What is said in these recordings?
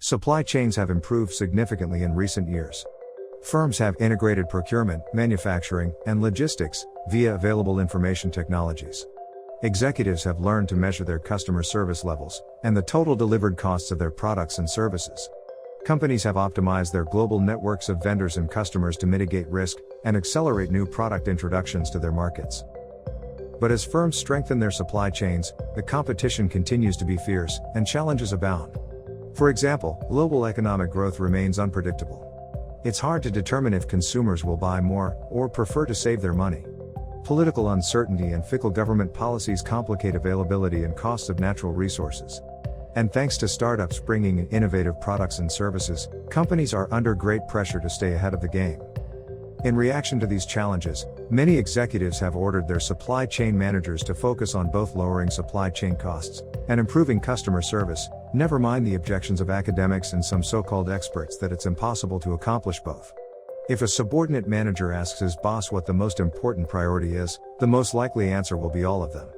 Supply chains have improved significantly in recent years. Firms have integrated procurement, manufacturing, and logistics via available information technologies. Executives have learned to measure their customer service levels and the total delivered costs of their products and services. Companies have optimized their global networks of vendors and customers to mitigate risk and accelerate new product introductions to their markets. But as firms strengthen their supply chains, the competition continues to be fierce and challenges abound. For example, global economic growth remains unpredictable. It's hard to determine if consumers will buy more or prefer to save their money. Political uncertainty and fickle government policies complicate availability and costs of natural resources. And thanks to startups bringing in innovative products and services, companies are under great pressure to stay ahead of the game. In reaction to these challenges, many executives have ordered their supply chain managers to focus on both lowering supply chain costs and improving customer service, never mind the objections of academics and some so-called experts that it's impossible to accomplish both. If a subordinate manager asks his boss what the most important priority is, the most likely answer will be all of them.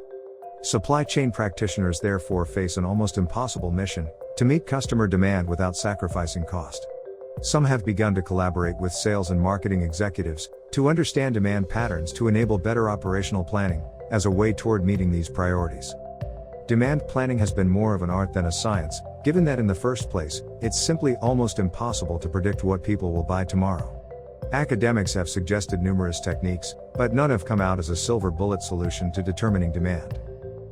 Supply chain practitioners therefore face an almost impossible mission: to meet customer demand without sacrificing cost. Some have begun to collaborate with sales and marketing executives to understand demand patterns to enable better operational planning as a way toward meeting these priorities. Demand planning has been more of an art than a science, given that in the first place, it's simply almost impossible to predict what people will buy tomorrow. Academics have suggested numerous techniques, but none have come out as a silver bullet solution to determining demand.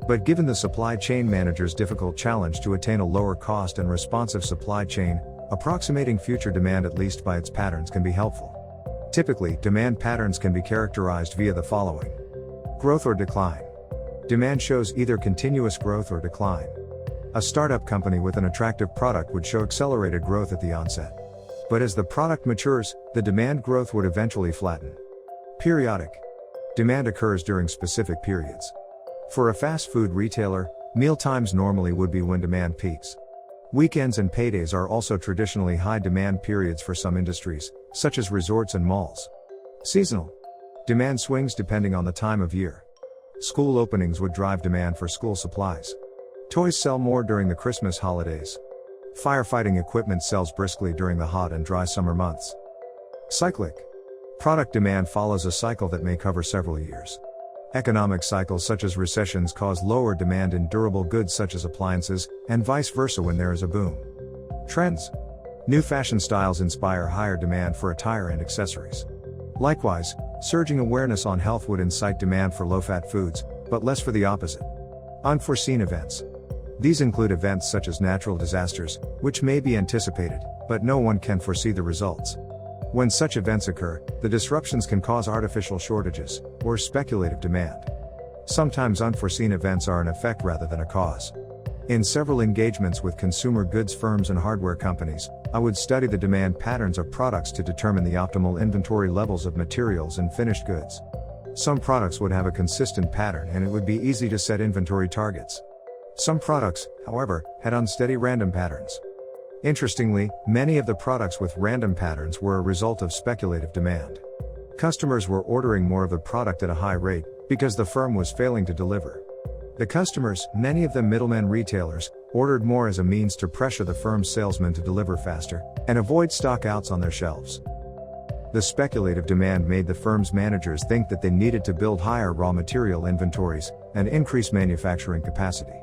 But given the supply chain manager's difficult challenge to attain a lower cost and responsive supply chain, approximating future demand at least by its patterns can be helpful. Typically, demand patterns can be characterized via the following: growth or decline. Demand shows either continuous growth or decline. A startup company with an attractive product would show accelerated growth at the onset. But as the product matures, the demand growth would eventually flatten. Periodic. Demand occurs during specific periods. For a fast food retailer, mealtimes normally would be when demand peaks. Weekends and paydays are also traditionally high demand periods for some industries, such as resorts and malls. Seasonal. Demand swings depending on the time of year. School openings would drive demand for school supplies. Toys sell more during the Christmas holidays. Firefighting equipment sells briskly during the hot and dry summer months. Cyclic. Product demand follows a cycle that may cover several years. Economic cycles such as recessions cause lower demand in durable goods such as appliances, and vice versa when there is a boom. Trends. New fashion styles inspire higher demand for attire and accessories. Likewise, surging awareness on health would incite demand for low-fat foods, but less for the opposite. Unforeseen events. These include events such as natural disasters, which may be anticipated, but no one can foresee the results. When such events occur, the disruptions can cause artificial shortages, or speculative demand. Sometimes unforeseen events are an effect rather than a cause. In several engagements with consumer goods firms and hardware companies, I would study the demand patterns of products to determine the optimal inventory levels of materials and finished goods. Some products would have a consistent pattern and it would be easy to set inventory targets. Some products, however, had unsteady random patterns. Interestingly, many of the products with random patterns were a result of speculative demand. Customers were ordering more of the product at a high rate, because the firm was failing to deliver. The customers, many of them middlemen retailers, ordered more as a means to pressure the firm's salesmen to deliver faster, and avoid stock-outs on their shelves. The speculative demand made the firm's managers think that they needed to build higher raw material inventories, and increase manufacturing capacity.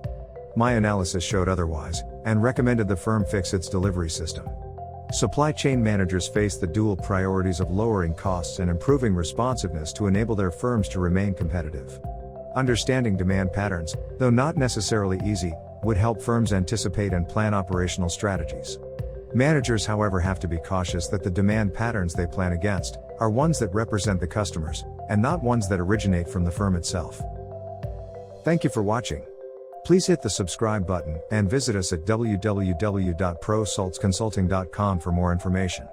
My analysis showed otherwise, and recommended the firm fix its delivery system. Supply chain managers face the dual priorities of lowering costs and improving responsiveness to enable their firms to remain competitive. Understanding demand patterns, though not necessarily easy, would help firms anticipate and plan operational strategies. Managers, however, have to be cautious that the demand patterns they plan against are ones that represent the customers, and not ones that originate from the firm itself. Thank you for watching. Please hit the subscribe button, and visit us at www.prosaltsconsulting.com for more information.